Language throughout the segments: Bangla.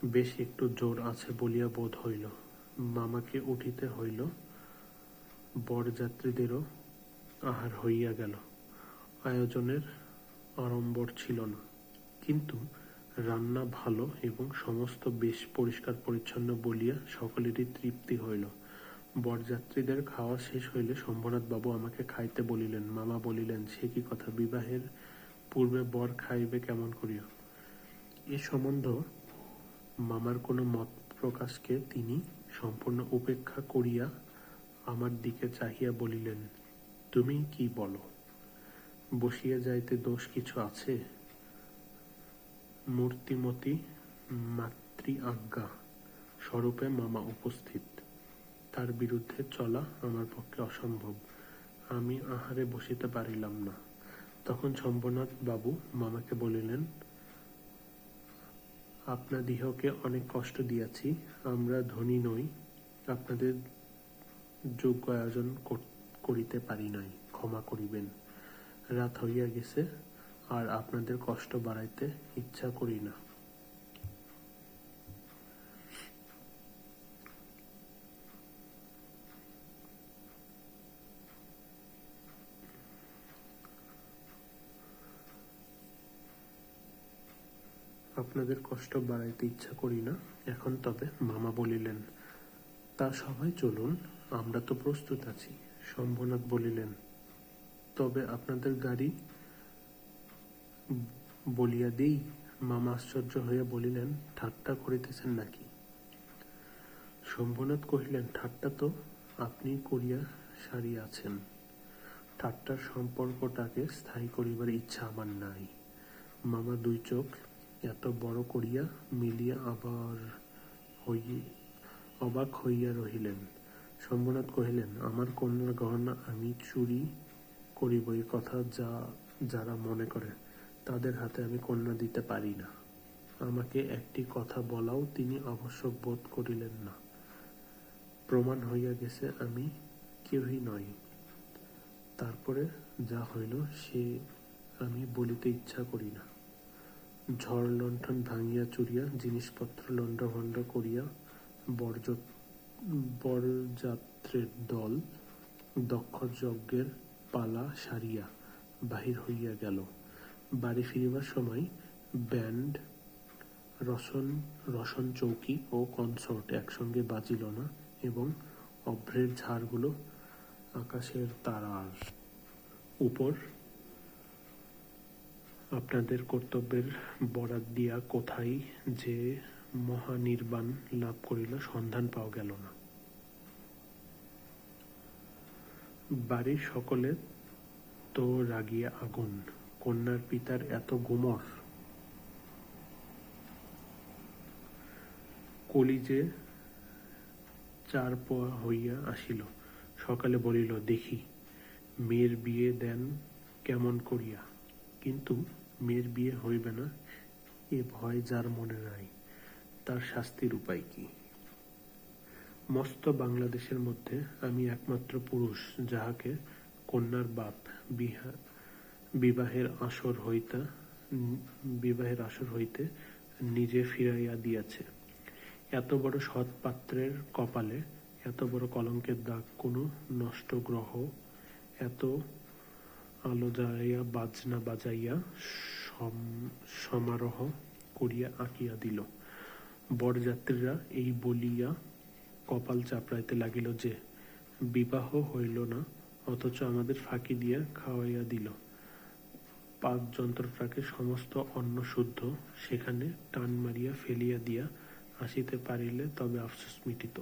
বেশ একটু জোর আছে বলিয়া বোধ হইল। মামাকে উঠিতে হইল। বরযাত্রীদেরও আহার হইয়া গেল। আয়োজনের আড়ম্বর ছিল না, কিন্তু রান্না ভালো এবং সমস্ত বেশ পরিষ্কার পরিচ্ছন্ন বলিয়া সকলেরই তৃপ্তি হইল। বরযাত্রীদের খাওয়া শেষ হইলে শম্ভুনাথবাবু আমাকে খাইতে বলিলেন। মামা বলিলেন, সে কি কথা, বিবাহের পূর্বে বর খাইবে কেমন করিয়া? এ সম্বন্ধ মামার কোনো মত প্রকাশকে তিনি সম্পূর্ণ উপেক্ষা করিয়া আমার দিকে চাহিয়া বলিলেন, তুমি কি বলো? বসিয়া যাইতে দোষ কিছু আছে? মূর্তিমতী মাতৃ আজ্ঞা স্বরূপে মামা উপস্থিত, তার বিরুদ্ধে চলা আমার পক্ষে অসম্ভব। আমি আহারে বসিতে পারিলাম না। তখন শম্ভুনাথ বাবু মামাকে বলিলেন, আপনাদিগকে অনেক কষ্ট দিয়াছি, আমরা ধনী নই, আপনাদের যোগ্য আয়োজন করিতে পারি নাই, ক্ষমা করিবেন। রাত হইয়া গেছে, আর আপনাদের কষ্ট বাড়াইতে ইচ্ছা করি না। আপনাদের কষ্ট বাড়াইতে ইচ্ছা করি না। এখন তবে মামা বলিলেন, তা সবাই চলুন, আমরা তো প্রস্তুত আছি। শম্ভুনাথ বলিলেন, তবে আপনাদের গাড়ি বলিয়া দেই? মামা আশ্চর্য হইয়া বলিলেন, ঠাট্টা করিতেছেন নাকি? শম্ভুনাথ কহিলেন, ঠাট্টা তো আপনি করিয়া সারিয়াছেন। ঠাট্টার সম্পর্কটাকে স্থায়ী করিবার ইচ্ছা আমার নাই। মামা দুই চোখ এত বড় করিয়া মিলিয়া আবার অবাক হইয়া রহিলেন। শম্ভুনাথ কহিলেন, আমার কন্যার গহনা আমি চুরি করিব এ কথা যারা মনে করে, তাদের হাতে আমি কন্যা দিতে পারি না। আমাকে একটি কথা বলাও তিনি আবশ্যক বোধ করিলেন না। প্রমাণ হইয়া গেছে আমি কেহই নই। তারপরে যা হইল সে আমি বলিতে ইচ্ছা করি না। ঝড় লণ্ঠন ভাঙিয়া চুরিয়া জিনিসপত্র লণ্ডভণ্ড করিয়া বরযাত্রের দল দক্ষ যজ্ঞের পালা সারিয়া বাহির হইয়া গেল। বাড়ি ফিরিবার সময় ব্যান্ড, রসন চৌকি ও কনসর্ট একসঙ্গে বাজিল না, এবং অভ্রের ঝাড়গুলো আকাশের তারার উপর আপনাদের কর্তব্যের বরাত দিয়া কোথায় যে মহানির্বাণ লাভ করিল সন্ধান পাওয়া গেল না। বাড়ির সকলে তো রাগিয়া আগুন। কন্যার পিতার এত গুমর, কলিজে চার পোয়া হইয়া আসিল। সকালে বলিল, দেখি মেয়ের বিয়ে দেন কেমন করিয়া। কিন্তু মেয়ের বিয়ে হইবে না এ ভয় যার মনে নাই, তার শাস্তির উপায় কি? মস্ত বাংলাদেশের মধ্যে আমি একমাত্র পুরুষ যাহাকে কন্যার বাপ বিবাহের আসর হইতে নিজে ফিরাইয়া দিয়াছে। এত বড় সৎ পাত্রের কপালে এত বড় কলঙ্কের দাগ কোনো নষ্ট গ্রহ এত আলো জ্বালাইয়া বাজনা বাজাইয়া সমারোহ করিয়া আঁকিয়া দিল। বরযাত্রীরা এই বলিয়া কপাল চাপড়াইতে লাগিল যে বিবাহ হইল না, অথচ আমাদের ফাঁকি দিয়া খাওয়াইয়া দিল। পাকযন্ত্রটাকে সমস্ত অন্ন শুদ্ধ সেখানে টান মারিয়া ফেলিয়া দিয়া আসিতে পারিলে তবে আফসোস মিটিত।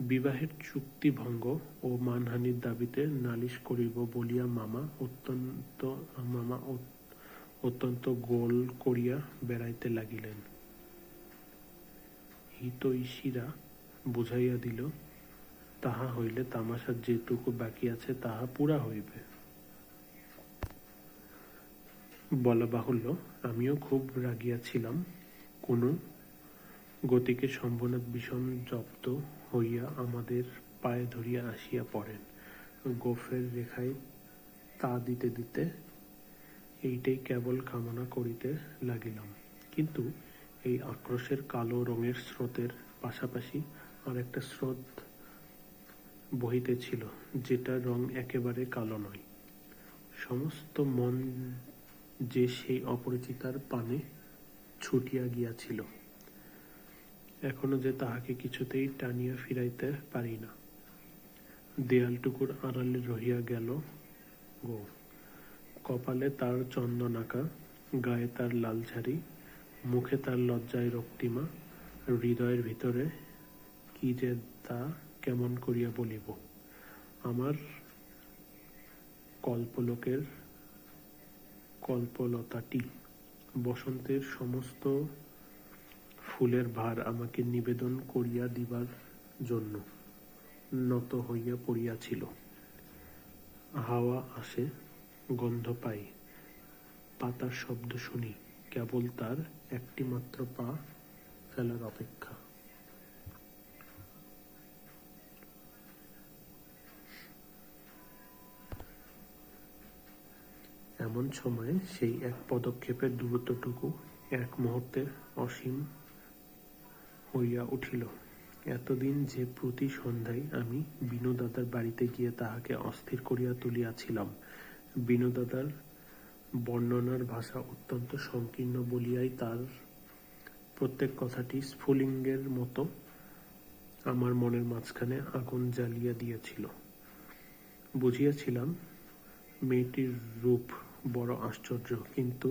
বিবাহের চুক্তি ভঙ্গ ও মানহানির দাবিতে নালিশ করিব বলিয়া মামা অত্যন্ত গোল করিয়া বেড়াইতে লাগিলেন। হিতৈষীরা বুঝাইয়া দিল, তাহা হইলে তামাশার যেটুকু বাকি আছে তাহা পুরা হইবে। বলা বাহুল্য, আমিও খুব রাগিয়াছিলাম। কোনো গতিকে শম্ভুনাথ বিষম জব্দ হইয়া আমাদের পায়ে ধরিয়া আসিয়া পড়েন। গোফের রেখায় তা দিতে দিতে এইটাই কেবল কামনা করিতে লাগিলাম, কিন্তু এই আক্রোশের কালো রঙের স্রোতের পাশাপাশি আর একটা স্রোত বহিতেছিল, যেটা রং একেবারে কালো নয়। সমস্ত মন যে সেই অপরিচিতার পানে ছুটিয়া গিয়াছিল, এখনো যে তাহাকে কিছুতেই টানিয়া ফিরাইতে পারি না। দেয়ালটুকুর আড়ালে রহিয়া গেল গো। কপালে তার চন্দনাকা, গায়ে তার লাল ছাড়ি, মুখে তার লজ্জায় রক্তিমা, হৃদয়ের ভিতরে কি যে তা কেমন করিয়া বলিব। আমার কল্পলোকের কল্পলতাটি বসন্তের সমস্ত ফুলের ভার আমাকে নিবেদন করিয়া দিবার জন্য নত হইয়া পড়িয়াছিল। হাওয়া আসে, গন্ধ পাই, পাতার শব্দ শুনি, কেবল তার একটি মাত্র পা ফেলার অপেক্ষা। এমন সময়ে সেই এক পদক্ষেপের দূরত্বটুকু এক মুহূর্তে অসীম হইয়া উঠিল। এতদিন যে প্রতি সন্ধ্যায় আমি বিনুদাদার বাড়িতে গিয়ে তাহাকে অস্থির করিয়া তুলিয়াছিলাম, বিনুদাদার বর্ণনার ভাষা অত্যন্ত সংকীর্ণ বলিয়াই তার প্রত্যেক কথাটি স্ফুলিঙ্গের মতো আমার মনের মাঝখানে আগুন জ্বালিয়া দিয়াছিল। বুঝিয়াছিলাম মেয়েটির রূপ বড় আশ্চর্য, কিন্তু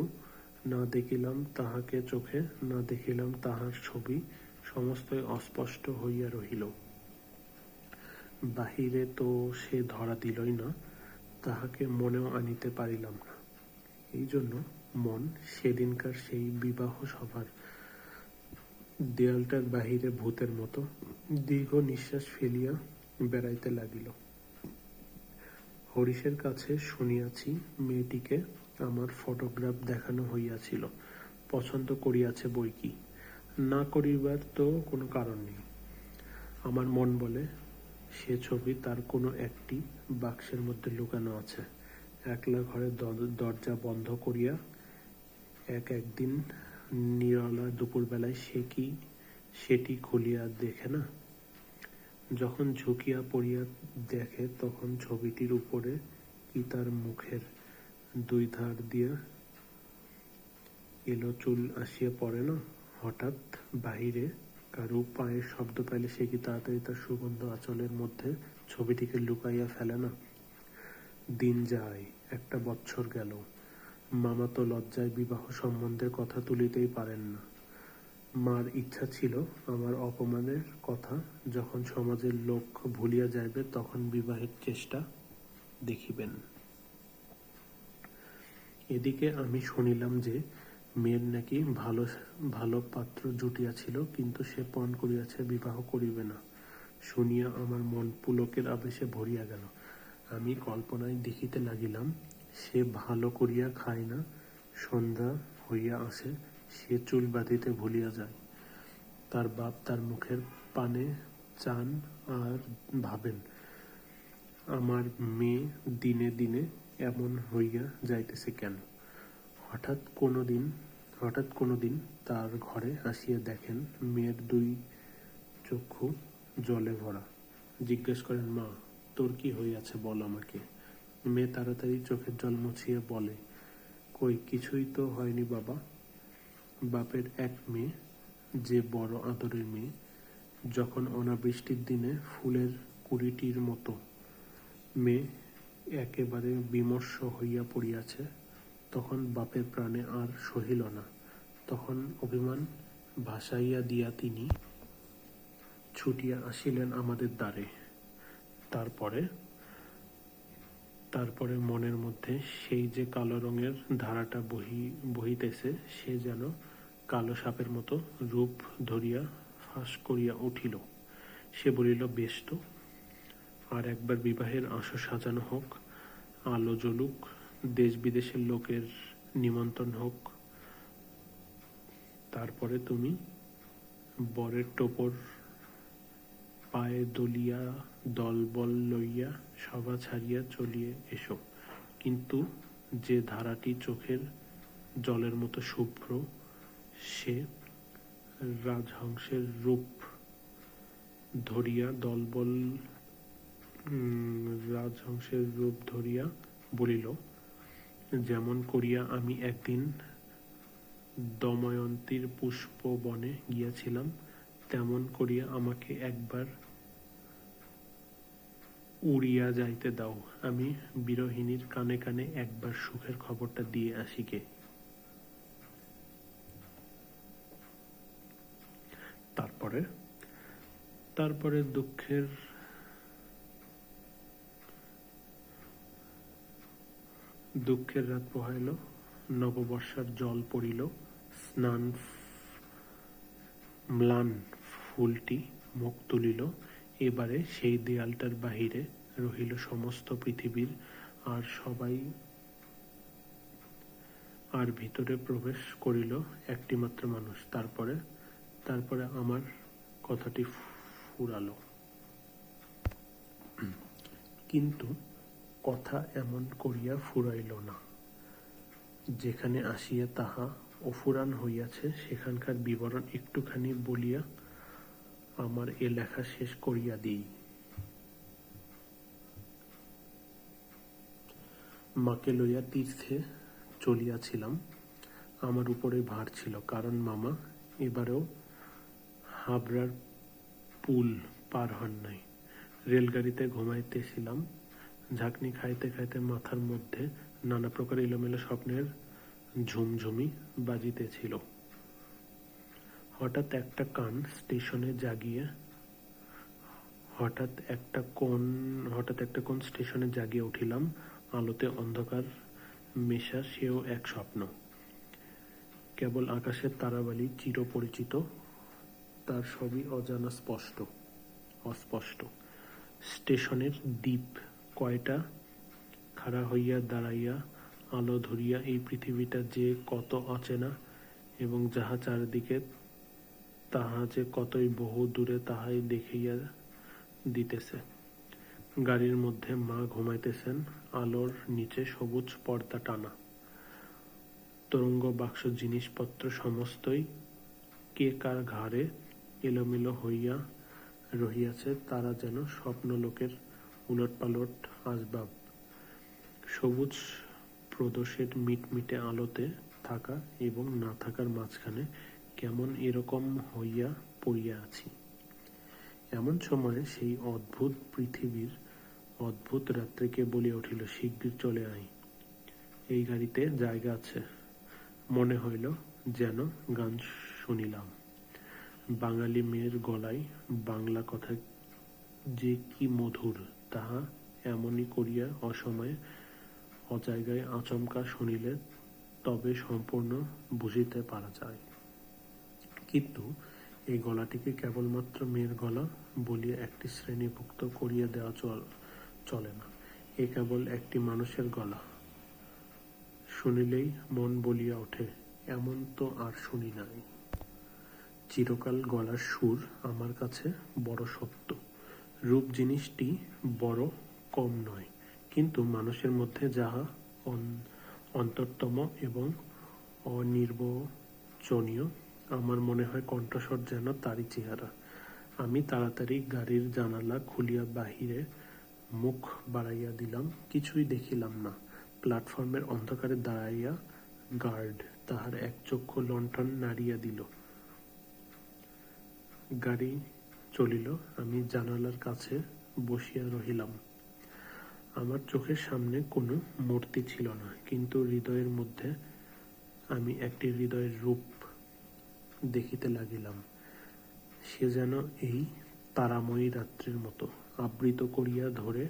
না দেখিলাম তাহাকে চোখে, না দেখিলাম তাহার ছবি, সমস্তই অস্পষ্ট হইয়া রহিল। বাহিরে তো সে ধরা দিলই না, তাহাকে মনেও আনিতে পারিলাম না। এই জন্য মন সেদিনকার সেই বিবাহ সভার দেয়ালটার বাহিরে ভূতের মতো দীর্ঘ নিঃশ্বাস ফেলিয়া বেড়াইতে লাগিল। হরিশের কাছে শুনিয়াছি মেয়েটিকে আমার ফটোগ্রাফ দেখানো হইয়াছিল, পছন্দ করিয়াছে বৈকি। না করিবার তো কোনো কারণ নেই। আমার মন বলে সে ছবি তার কোনো একটি বাক্সের মধ্যে লুকানো আছে। একলা ঘরে দরজা বন্ধ করিয়া একদিন নিরলা দুপুরবেলায় সে কি সেটি খুলিয়া দেখে না? যখন ঝুঁকিয়া পড়িয়া দেখে, তখন ছবিটির উপরে কি তার মুখের দুই ধার দিয়া এলো চুল আসিয়া পড়ে না? হঠাৎ বাহিরে কারো পায়ের শব্দ পাইলে সে কি তাড়াতাড়ি তার সুগন্ধ আঁচলের মধ্যে ছবিটিকে লুকাইয়া ফেলে না? দিন যায়, 1 বৎসর গেল। মামা তো লজ্জায় বিবাহ সম্বন্ধের কথা তুলিতেই পারেন না। মার ইচ্ছা ছিল আমার অপমানের কথা যখন সমাজের লোক ভুলিয়া যাইবে, তখন বিবাহের চেষ্টা দেখিবেন। এদিকে আমি শুনিলাম যে মেয়ের নাকি ভালো ভালো পাত্র জুটিয়াছিল, কিন্তু সে পণ করিয়াছে বিবাহ করিবে না। শুনিয়া আমার মন পুলকের আবেশে ভরিয়া গেল। আমি কল্পনায় দেখিতে লাগিলাম, সে ভালো করিয়া খায় না, সন্ধ্যা হইয়া আসে, সে চুল বাঁধিতে ভুলিয়া যায়। তার বাপ তার মুখের পানে চান আর ভাবেন, আমার মেয়ে দিনে দিনে এমন হইয়া যাইতেছে কেন? হঠাৎ কোনো দিন তার ঘরে আসিয়া দেখেন মেয়ের 2 চক্ষু জলে ভরা। জিজ্ঞেস করেন, মা, তোর কি হইয়াছে বল আমাকে। মেয়ে তাড়াতাড়ি চোখের জল মুছিয়ে বলে, কই কিছুই তো হয়নি বাবা। বাপের এক মেয়ে, যে বড় আদরের মেয়ে, যখন অনাবৃষ্টির দিনে ফুলের কুড়িটির মতো মেয়ে একেবারে বিমর্ষ হইয়া পড়িয়াছে, তখন বাপের প্রাণে আর সহিল না। তখন অভিমান ভাসাইয়া দিয়া তিনি ছুটিয়া আসিলেন আমাদের দ্বারে। তারপরে মনের মধ্যে সেই যে কালো রঙের ধারাটা বহিতেছে, সে যেন কালো সাপের মতো রূপ ধরিয়া ফাঁস করিয়া উঠিল। সে বলিল, বেশ তো, আর একবার বিবাহের আসর সাজানো হোক, আলো জ্বলুক, দেশ বিদেশের লোকের নিমন্ত্রণ হোক, তারপরে তুমি বরের টোপর পায়ে দলিয়া দলবল লইয়া সভা ছাড়িয়া চলিয়ে এসো। কিন্তু যে ধারাটি চোখের জলের মতো শুভ্র, সে রাজহংসের রূপ ধরিয়া দলবল রাজহংসের রূপ ধরিয়া বলিল, যেমন করিয়া আমি একদিন দময়ন্তীর পুষ্পবনে গিয়াছিলাম, তেমন করিয়া আমাকে একবার উড়িয়া যাইতে দাও, আমি বিরহিণীর কানে কানে একবার সুখের খবরটা দিয়ে আসি গে। তারপরে দুঃখের রাত পোহাইল, নববর্ষার জল পড়িল, স্নান ম্লান ফুলটি মুখ তুলিল। এবারে সেই দেয়ালটার বাহিরে রহিল সমস্ত পৃথিবীর আর সবাই, আর ভিতরে প্রবেশ করিল একটিমাত্র মানুষ। তারপরে আমার কথাটি ফুরালো। কিন্তু কথা এমন করিয়া ফুরাইল না। যেখানে আসিয়া তাহা অফুরান হইয়াছে সেখানকার বিবরণ একটুখানি বলিয়া আমার এ লেখা শেষ করিয়া দিই। মাকে লইয়া তীর্থে চলিয়াছিলাম। আমার উপরে ভার ছিল, কারণ মামা এবারেও হাবড়ার পুল পার হন নাই। রেলগাড়িতে ঘুমাইতেছিলাম। ঝাঁকনি খাইতে খাইতে মাথার মধ্যে নানা প্রকার এলোমেলো স্বপ্নের ঝুমঝুমি বাজিতেছিল। হঠাৎ একটা কোন স্টেশনে জাগিয়া উঠিলাম। আলোতে অন্ধকার মেশা সেও এক স্বপ্ন। কেবল আকাশের তারাবালি চিরপরিচিত, তার সবই অজানা অস্পষ্ট। স্টেশনের দ্বীপ কয়টা খাড়া হইয়া দাঁড়াইয়া আলো ধরিয়া এই পৃথিবীটা যে কত অচেনা, এবং যাহা চারিদিকে তাহা যে কতই বহু দূরে তাহাই দেখাইয়া দিতেছে। গাড়ির মধ্যে মা ঘুমাইতেছেন, আলোর নিচে সবুজ পর্দা টানা। তরঙ্গ বাক্স জিনিসপত্র সমস্তই কে কার ঘাড়ে এলোমেলো হইয়া রহিয়াছে, তারা যেন স্বপ্নলোকের উলটপালট আসবাব। সবুজ প্রদোষের মিটমিটে আলোতে থাকা এবং না থাকার মাঝখানে কেমন এরকম হইয়া পড়িয়া আছি। এমন সময়ে সেই অদ্ভুত পৃথিবীর অদ্ভুত রাত্রিকে বলিয়া উঠিল, শিগগির চলে আয়, এই গাড়িতে জায়গা আছে। মনে হইল যেন গান শুনিলাম। বাঙালি মেয়ের গলায় বাংলা কথা যে কি মধুর, তাহা এমনি করিয়া অসময়ে অজায়গায় আচমকা শুনিলে তবে সম্পূর্ণ বুঝিতে পারা যায়। কিন্তু এই গলাটিকে কেবলমাত্র মেয়ের গলা বলিয়া একটি শ্রেণীভুক্ত করিয়া দেওয়া চলে না। এ কেবল একটি মানুষের গলা। শুনিলেই মন বলিয়া ওঠে, এমন তো আর শুনি নাই। চিরকাল গলার সুর আমার কাছে বড় সত্য। রূপ জিনিসটি বড় কম নয়, কিন্তু মানুষের মধ্যে যাহা অন্তরতম এবং অনির্বচনীয়, আমার মনে হয় কণ্ঠস্বর যেন তারই চেহারা। আমি তাড়াতাড়ি গাড়ির জানালা খুলিয়া বাহিরে মুখ বাড়াইয়া দিলাম। কিছুই দেখিলাম না। প্ল্যাটফর্মের অন্ধকারে দাঁড়াইয়া গার্ড তাহার এক চক্ষু লণ্ঠন নাড়িয়া দিল। গাড়ি চলিল। আমি জানালার কাছে বসিয়া রহিলাম। আমার চোখের সামনে কোনো মূর্তি ছিল না, কিন্তু হৃদয়ের মধ্যে আমি একটি হৃদয়ের রূপ দেখিতে লাগিলাম। সে যেন এই তারাময়ী রাত্রির মতো আবৃত করিয়া ধরে,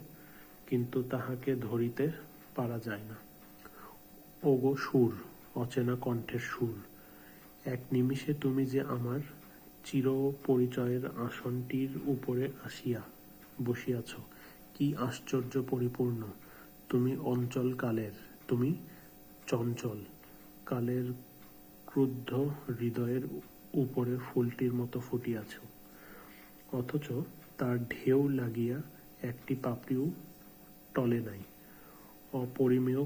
কিন্তু তাহাকে ধরিতে পারা যায় না। ওগো সুর, অচেনা কণ্ঠের সুর, এক নিমিষে তুমি যে আমার চিরপরিচয়ের আসনটির উপরে আসিয়া বসিয়াছ। কি আশ্চর্য পরিপূর্ণ! তুমি অঞ্চল কালের, তুমি চঞ্চল কালের ক্রুদ্ধ হৃদয়ের উপরে ফুলটির মতো ফুটিয়াছ, অথচ তার ঢেউ লাগিয়া একটি পাপড়িও টলে নাই। অপরিমেয়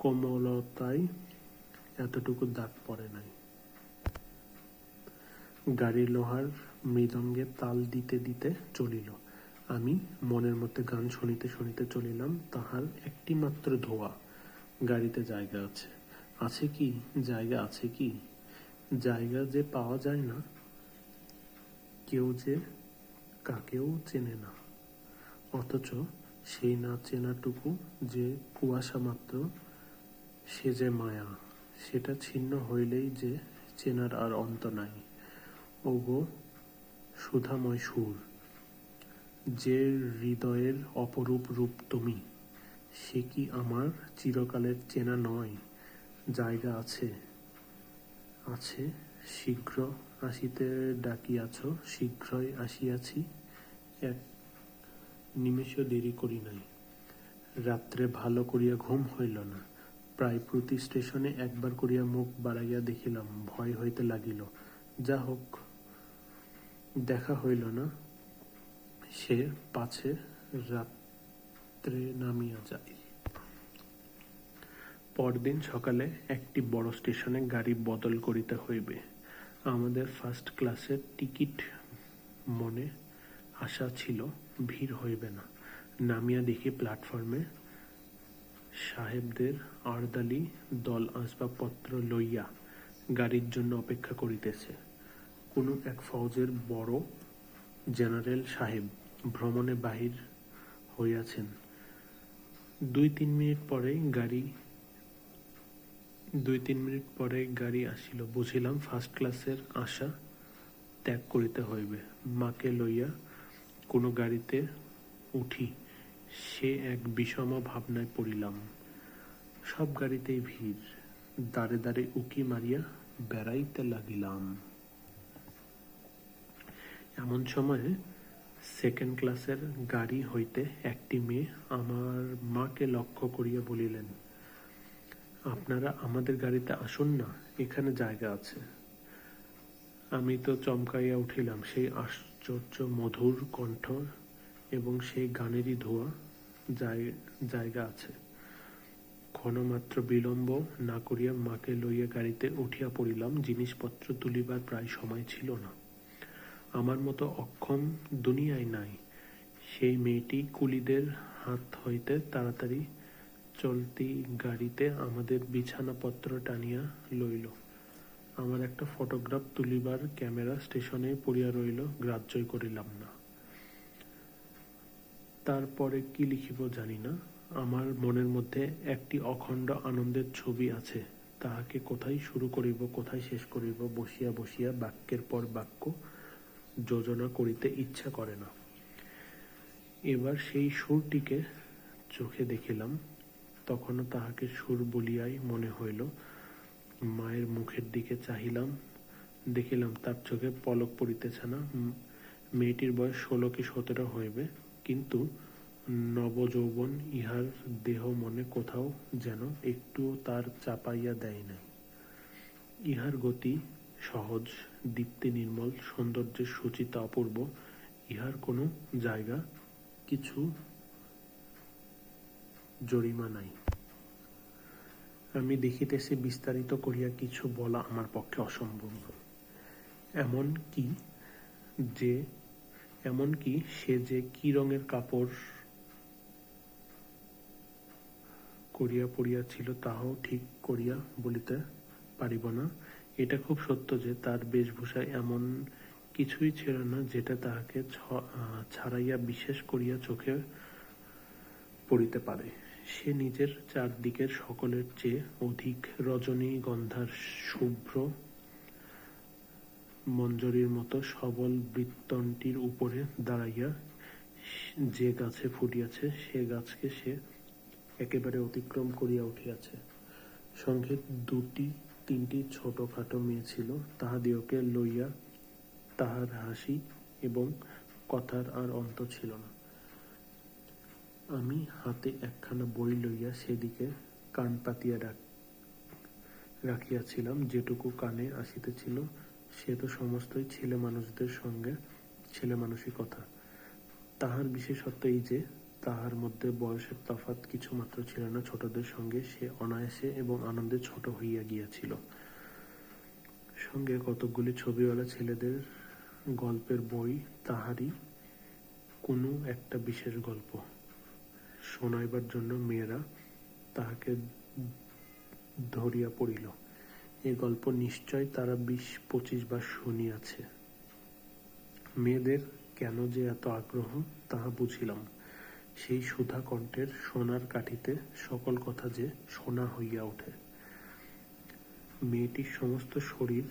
কোমলতায় এতটুকু দাগ পড়ে নাই। গাড়ি লোহার মৃদঙ্গে তাল দিতে দিতে চলিল। আমি মনের মধ্যে গান শুনিতে শুনিতে চলিলাম। তাহার একটি মাত্র ধোঁয়া। গাড়িতে জায়গা আছে। আছে কি? জায়গা আছে কি? জায়গা যে পাওয়া যায় না, কেউ যে কাকেও চেনে না, অথচ সেই না চেনাটুকু যে কুয়াশা মাত্র, সে যে মায়া, সেটা ছিন্ন হইলেই যে চেনার আর অন্ত নাই। ওগো সুধাময় সুর, যে হৃদয়ের অপরূপ রূপ তুমি, সে কি আমার চিরকালের চেনা নয়? জায়গা আছে, আছে, শীঘ্র আসিতে ডাকিয়াছ, শীঘ্রই আসিয়াছি, এক নিমেষও দেরি করি নাই। রাত্রে ভালো করিয়া ঘুম হইল না। প্রায় প্রতি স্টেশনে একবার করিয়া মুখ বাড়াইয়া দেখিলাম, ভয় হইতে লাগিল। যা হোক, দেখা হইল না, সে পাছে রাত্রে নামিয়া যায়। পরদিন সকালে একটি বড় স্টেশনে গাড়ি বদল করিতে হইবে। আমাদের ফার্স্ট ক্লাসের টিকিট, মনে আশা ছিল ভিড় হইবে না। নামিয়া দেখি প্ল্যাটফর্মে সাহেবদের আর্দালি দল আসবাবপত্র লইয়া গাড়ির জন্য অপেক্ষা করিতেছে। কোনো এক ফৌজের বড় জেনারেল সাহেব ভ্রমণে বাহির হইয়াছেন। 2-3 মিনিট পরেই গাড়ি আসিল। বুঝিলাম ফার্স্ট ক্লাসের আশা ত্যাগ করিতে হইবে। মাকে লইয়া কোনো গাড়িতে উঠি, সে এক বিষম ভাবনায় পড়িলাম। সব গাড়িতেই ভিড়। দাঁড়ে দাঁড়ে উকি মারিয়া বেড়াইতে লাগিলাম। এমন সময়ে সেকেন্ড ক্লাসের গাড়ি হইতে একটি মেয়ে আমার মাকে লক্ষ্য করিয়া বলিলেন, আপনারা আমাদের গাড়িতে আসুন না, এখানে জায়গা আছে। আমি তো চমকাইয়া উঠিলাম। সেই আশ্চর্য মধুর কণ্ঠ এবং সেই গানেরই ধোঁয়া। জায়গা আছে। ক্ষণমাত্র বিলম্ব না করিয়া মাকে লইয়া গাড়িতে উঠিয়া পড়িলাম। জিনিসপত্র তুলিবার প্রায় সময় ছিল না। আমার মতো অক্ষম দুনিয়ায় নাই। সেই মেয়েটি কুলিদের হাত হইতে তাড়াতাড়ি চলতি গাড়িতে আমাদের বিছানাপত্র টানিয়া লইল। আমার একটা ফটোগ্রাফ তুলিবার ক্যামেরা স্টেশনে পড়িয়া রইল, গ্রাহ্যই করিলাম না। তারপরে কি লিখিব জানি না। আমার মনের মধ্যে একটি অখণ্ড আনন্দের ছবি আছে, তাহাকে কোথায় শুরু করিব, কোথায় শেষ করিব, বসিয়া বসিয়া বাক্যের পর বাক্য যোজনা করিতে ইচ্ছা করে না। এবার সেই সুরটিকে চোখে দেখিলাম। তখনও তাহাকে সুর বলিয়াই মনে হইল। মায়ের মুখের দিকে চাহিলাম, দেখিলাম তার চোখে পলক পড়িতেছে না। মেয়েটির বয়স 16 কি 17 হইবে, কিন্তু নবযৌবন ইহার দেহ মনে কোথাও যেন একটুও তার চাপাইয়া দেয় নাই। ইহার গতি সহজ, দীপ্তি নির্মল, সৌন্দর্যের সুচিতা অপূর্ব। ইহার কোনো জায়গা, কিছু জরিমা নাই। আমি দেখিতেছি, বিস্তারিত করিয়া কিছু বলা আমার পক্ষে অসম্ভব। এমনকি সে যে কি রঙের কাপড় করিয়া পড়িয়াছিল তাহাও ঠিক করিয়া বলিতে পারিব না। এটা খুব সত্য যে তার বেশভূষায় এমন কিছুই ছিল না যেটা তাহাকে ছাড়াইয়া বিশেষ করিয়া চোখে পড়িতে পারে। সে নিজের চারদিকের সকলের চেয়ে অধিক রজনীগন্ধার শুভ্র মঞ্জরীর মতো সবল বৃত্তটির উপরে দাঁড়াইয়া যে গাছে ফুটিয়াছে, সে গাছকে সে একেবারে অতিক্রম করিয়া উঠিয়াছে। সঙ্গে 2-3টি ছোটোখাটো মেয়ে ছিল। তাহাদিওকে লইয়া তাহার হাসি এবং কথার আর অন্ত ছিল না। আমি হাতে একখানা বই লইয়া সেদিকে কান পাতিয়া রাখিয়াছিলাম। যেটুকু কানে আসিতেছিল সে তো সমস্তই ছেলেমানুষদের সঙ্গে ছেলেমানুষি কথা। তাহার বিশেষত্ব এই যে, তাহার মধ্যে বয়সের তফাৎ কিছুমাত্র ছিল না। ছোটদের সঙ্গে সে অনায়াসে এবং আনন্দে ছোট হইয়া গিয়াছিল। সঙ্গে কতকগুলি ছবিওয়ালা ছেলেদের গল্পের বই, তাহারই কোনো একটা বিশেষ গল্প শোনাইবার জন্য মেয়েরা তাহাকে ধরিয়া পড়িল। এ গল্প নিশ্চয় তারা 20-25 বার শুনিয়াছে। মেয়েদের কেন যে এত আগ্রহ তাহা বুঝিলাম। সেই সুধা কণ্ঠের সোনার কাঠিতে সকল কথা যে সোনা হইয়া ওঠে। মেয়েটির সমস্ত শরীর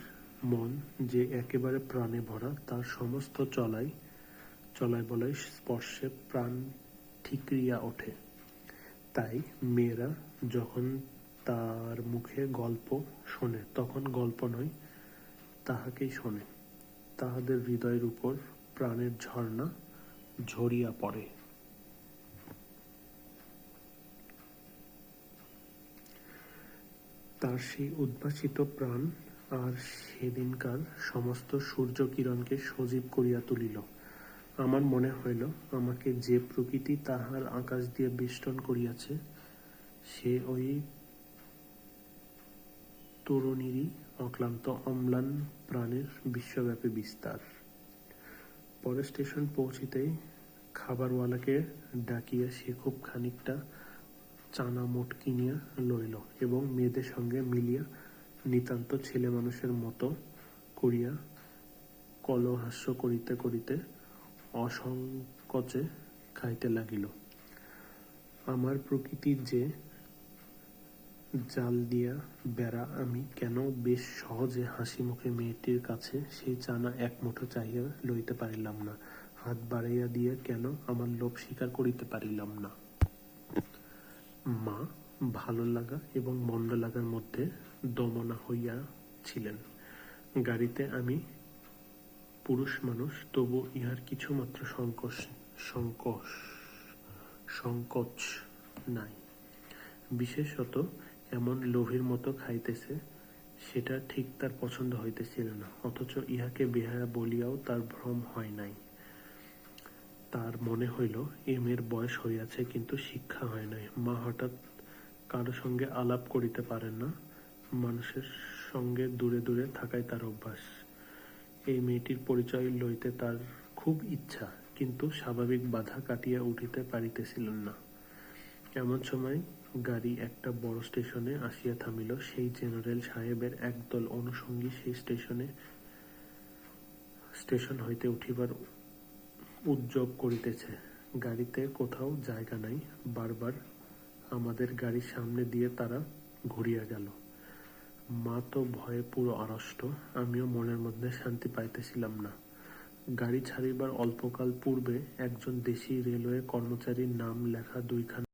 মন যে একেবারে প্রাণে ভরা, তার সমস্ত চলায় বলায় স্পর্শে প্রাণ ঠিকরিয়া ওঠে। তাই মেয়েরা যখন তার মুখে গল্প শোনে তখন গল্প নয়, তাহাকেই শোনে। তাহাদের হৃদয়ের উপর প্রাণের ঝর্ণা ঝরিয়া পড়ে। তার সেই উদ্ভাসিত প্রাণ আর সেদিনকার সমস্ত সূর্যকিরণকে সজীব করিয়া তুলিল। আমার মনে হইল, আমাকে যে প্রকৃতি তাহার আকাশ দিয়ে বেষ্টন করিয়াছে সে ওই তরুণীরই অক্লান্ত অম্লান প্রাণের বিশ্বব্যাপী বিস্তার। পরে স্টেশন পৌঁছিতেই খাবারওয়ালাকে ডাকিয়া সে খুব খানিকটা চানা মোট কিনিয়া লইল এবং মেয়েদের সঙ্গে মিলিয়া নিতান্ত ছেলেমানুষের মতো করিয়া কলহাস্য করিতে করিতে অসংকোচে খাইতে লাগিল। আমার প্রকৃতির যে জাল দিয়া বেড়া, আমি কেন বেশ সহজে হাসি মুখে মেয়েটির কাছে সেই চানা এক মুঠো চাহিয়া লইতে পারিলাম না, হাত বাড়াইয়া দিয়া কেন আমার লোভ স্বীকার করিতে পারিলাম না। মা ভালো লাগা এবং মন্দ লাগার মধ্যে দমনা হইয়াছিলেন। গাড়িতে আমি পুরুষ মানুষ, তবু ইহার কিছুমাত্র সংকোচ নাই। বিশেষত এমন লোভীর মতো খাইতেছে, সেটা ঠিক তার পছন্দ হইতেছিল না, অথচ ইহাকে বেহায়া বলিয়াও তার ভ্রম হয় নাই। তার মনে হইল এ মেয়ের বয়স হইয়াছে, কিন্তু শিক্ষা হয় নাই। মা হঠাৎ কারো সঙ্গে আলাপ করিতে পারেন না, মানুষের সঙ্গে দূরে দূরে থাকাই তার অভ্যাস। এই মেয়েটির পরিচয় লইতে তার খুব ইচ্ছা, কিন্তু স্বাভাবিক বাধা কাটিয়া উঠিতে পারিতেছিলেন না। এমন সময় গাড়ি একটা বড় স্টেশনে আসিয়া থামিল। সেই জেনারেল সাহেবের একদল অনুষঙ্গী সেই স্টেশন হইতে উঠিবার উদ্যোগ করিতেছে। গাড়িতে কোথাও জায়গা নাই। বারবার আমাদের গাড়ির সামনে দিয়ে তারা ঘুরিয়া গেল। মা তো ভয়ে পুরো আড়ষ্ট, আমিও মনের মধ্যে শান্তি পাইতেছিলাম না। গাড়ি ছাড়িবার অল্পকাল পূর্বে একজন দেশি রেলওয়ে কর্মচারীর নাম লেখা দুইখানা